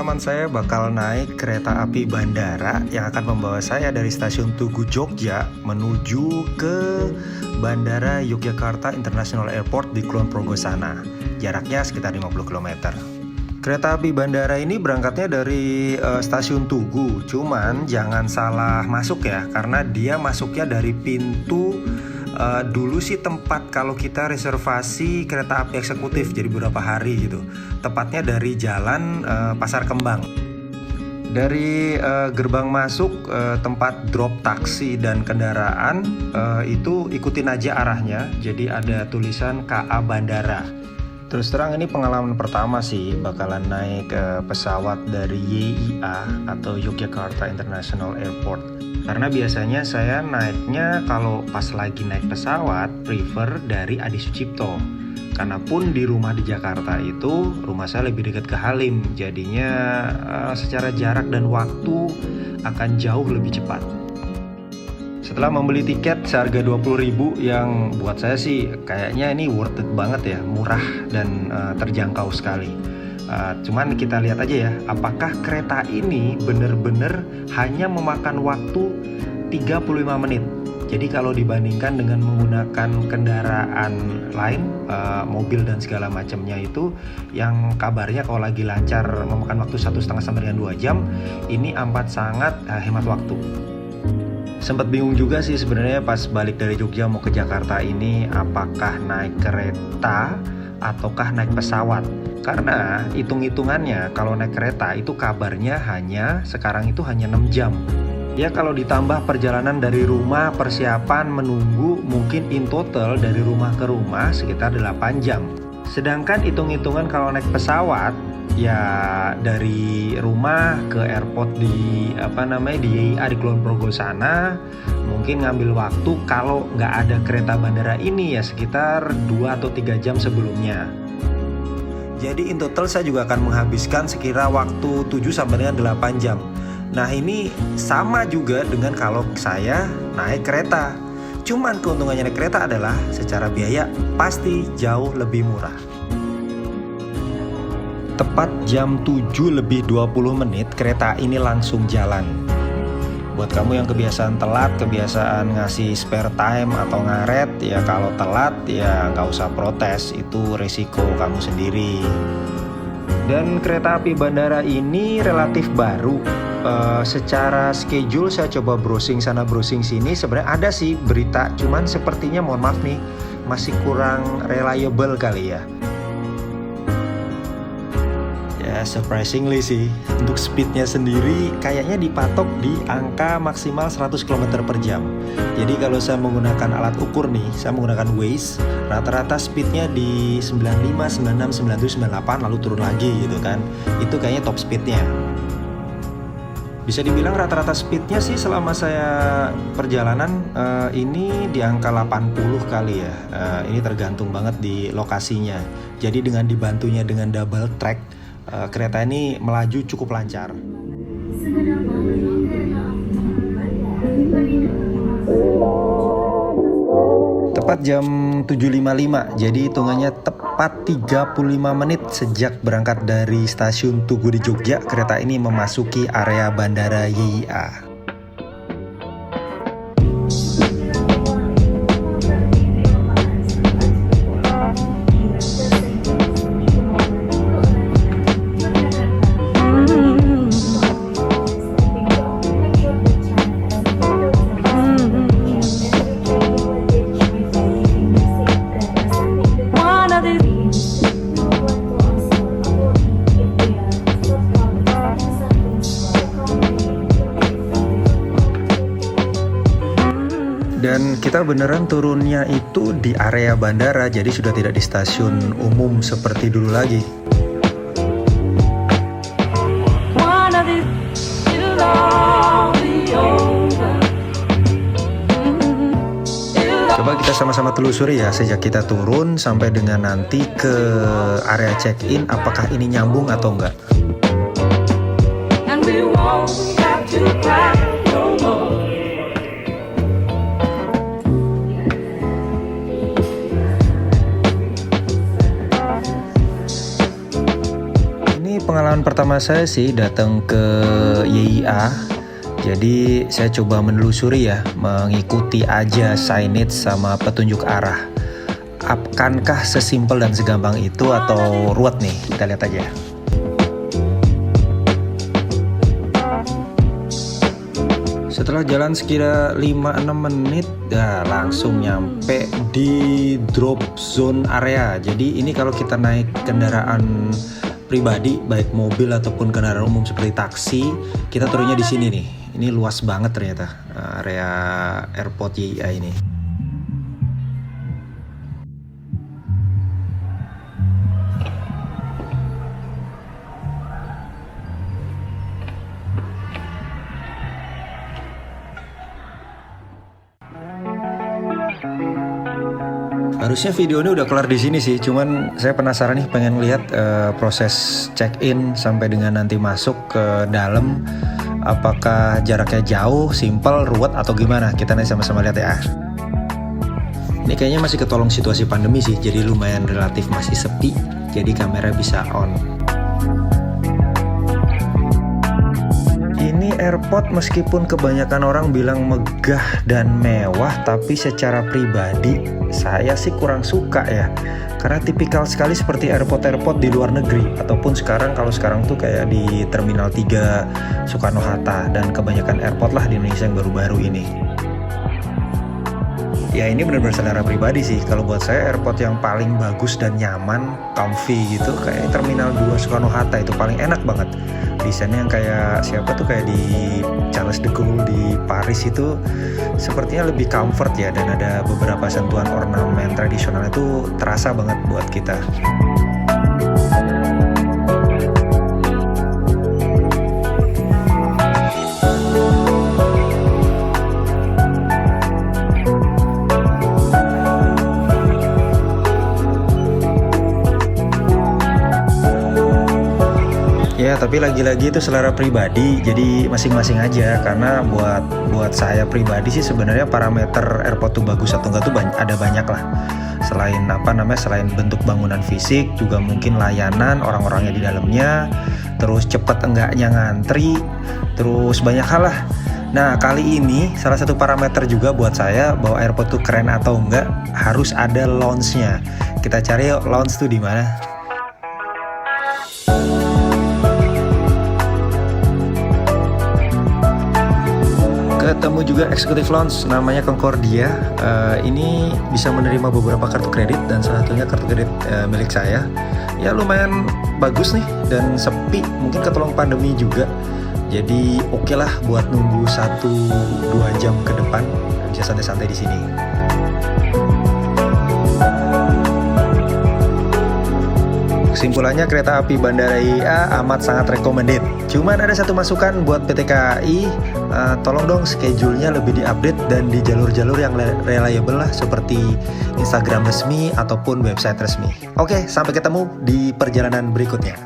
pengalaman saya bakal naik kereta api bandara yang akan membawa saya dari stasiun Tugu Jogja menuju ke Bandara Yogyakarta International Airport di Kulon Progo sana. Jaraknya sekitar 50 km. Kereta api bandara ini berangkatnya dari stasiun Tugu, cuman jangan salah masuk ya, karena dia masuknya dari pintu dulu sih tempat kalau kita reservasi kereta api eksekutif, jadi beberapa hari gitu. Tepatnya dari jalan Pasar Kembang. Dari gerbang masuk tempat drop taksi dan kendaraan itu ikutin aja arahnya. Jadi ada tulisan KA Bandara. Terus terang ini pengalaman pertama sih bakalan naik pesawat dari YIA atau Yogyakarta International Airport. Karena biasanya saya naiknya kalau pas lagi naik pesawat prefer dari Adi Sucipto. Karena pun di rumah di Jakarta itu rumah saya lebih dekat ke Halim, jadinya secara jarak dan waktu akan jauh lebih cepat. Setelah membeli tiket seharga 20.000 yang buat saya sih kayaknya ini worth it banget ya, murah dan terjangkau sekali. Cuman kita lihat aja ya, apakah kereta ini benar-benar hanya memakan waktu 35 menit. Jadi kalau dibandingkan dengan menggunakan kendaraan lain, mobil dan segala macamnya itu, yang kabarnya kalau lagi lancar memakan waktu 1,5 sampai dengan 2 jam, ini amat sangat hemat waktu. Sempat bingung juga sih sebenarnya pas balik dari Jogja mau ke Jakarta ini, apakah naik kereta ataukah naik pesawat. Karena hitung-hitungannya kalau naik kereta itu kabarnya sekarang itu hanya 6 jam. Ya kalau ditambah perjalanan dari rumah, persiapan, menunggu, mungkin in total dari rumah ke rumah sekitar 8 jam. Sedangkan hitung-hitungan kalau naik pesawat, ya dari rumah ke airport di YIA di Kulon Progo sana, mungkin ngambil waktu kalau nggak ada kereta bandara ini ya sekitar 2 atau 3 jam sebelumnya. Jadi in total saya juga akan menghabiskan sekira waktu 7 sampai dengan 8 jam. Nah ini sama juga dengan kalau saya naik kereta. Cuman keuntungannya naik kereta adalah secara biaya pasti jauh lebih murah. Tepat jam 7 lebih 20 menit kereta ini langsung jalan. Buat kamu yang kebiasaan telat, kebiasaan ngasih spare time atau ngaret, ya kalau telat ya nggak usah protes, itu resiko kamu sendiri. Dan kereta api bandara ini relatif baru. Secara schedule saya coba browsing sana browsing sini, sebenarnya ada sih berita, cuman sepertinya mohon maaf nih masih kurang reliable kali ya. Ya surprisingly sih untuk speednya sendiri kayaknya dipatok di angka maksimal 100 km per jam. Jadi kalau saya menggunakan alat ukur nih, saya menggunakan Waze, rata-rata speednya di 95, 96, 97, 98 lalu turun lagi gitu kan. Itu kayaknya top speednya. Bisa dibilang rata-rata speednya sih selama saya perjalanan ini di angka 80 kali ya. Ini tergantung banget di lokasinya. Jadi dengan dibantunya dengan double track, kereta ini melaju cukup lancar. Tepat jam 7.55, jadi hitungannya tepat 35 menit sejak berangkat dari stasiun Tugu di Jogja, kereta ini memasuki area Bandara YIA. Dan kita beneran turunnya itu di area bandara, jadi sudah tidak di stasiun umum seperti dulu lagi. Coba kita sama-sama telusuri ya sejak kita turun sampai dengan nanti ke area check-in, apakah ini nyambung atau enggak. pengalaman pertama saya sih datang ke YIA. Jadi saya coba menelusuri ya, mengikuti aja signage sama petunjuk arah. Akankah sesimpel dan segampang itu atau ruwet nih? Kita lihat aja. Setelah jalan sekira 5-6 menit, langsung nyampe di drop zone area. Jadi ini kalau kita naik kendaraan pribadi, baik mobil ataupun kendaraan umum seperti taksi, kita turunnya di sini nih. Ini luas banget ternyata area airport YIA ini. Harusnya video ini udah kelar di sini sih, cuman saya penasaran nih, pengen lihat proses check-in sampai dengan nanti masuk ke dalam. Apakah jaraknya jauh, simpel, ruwet atau gimana? Kita nanti sama-sama lihat ya. Ini kayaknya masih ketolong situasi pandemi sih, jadi lumayan relatif masih sepi, jadi kamera bisa on. Ini airport meskipun kebanyakan orang bilang megah dan mewah, tapi secara pribadi saya sih kurang suka ya. Karena tipikal sekali seperti airport-airport di luar negeri, ataupun kalau sekarang tuh kayak di Terminal 3 Soekarno-Hatta, dan kebanyakan airport lah di Indonesia yang baru-baru ini. Ya ini benar-benar selera pribadi sih. Kalau buat saya airport yang paling bagus dan nyaman, comfy gitu, kayak Terminal 2 Soekarno-Hatta itu paling enak banget. Desainnya yang kayak siapa tuh, kayak di Charles de Gaulle di Paris itu sepertinya lebih comfort ya, dan ada beberapa sentuhan ornamen tradisional itu terasa banget buat kita. Ya, tapi lagi-lagi itu selera pribadi, jadi masing-masing aja. Karena buat saya pribadi sih sebenarnya parameter airport tuh bagus atau enggak tuh ada banyak lah. Selain bentuk bangunan fisik, juga mungkin layanan orang-orangnya di dalamnya, terus cepet enggaknya ngantri, terus banyak hal lah. Nah, kali ini salah satu parameter juga buat saya bahwa airport tuh keren atau enggak, harus ada lounge-nya. Kita cari yuk lounge tuh di mana. Ketemu juga eksekutif lounge namanya Concordia. Ini bisa menerima beberapa kartu kredit, dan salah satunya kartu kredit milik saya. Ya lumayan bagus nih dan sepi, mungkin ketolong pandemi juga. Jadi oke lah buat nunggu 1-2 jam ke depan, bisa santai-santai di sini. Kesimpulannya, kereta api Bandara YIA amat sangat recommended. Cuman ada satu masukan buat PT KAI, tolong dong schedule-nya lebih diupdate dan di jalur-jalur yang reliable lah, seperti Instagram resmi ataupun website resmi. Oke, sampai ketemu di perjalanan berikutnya.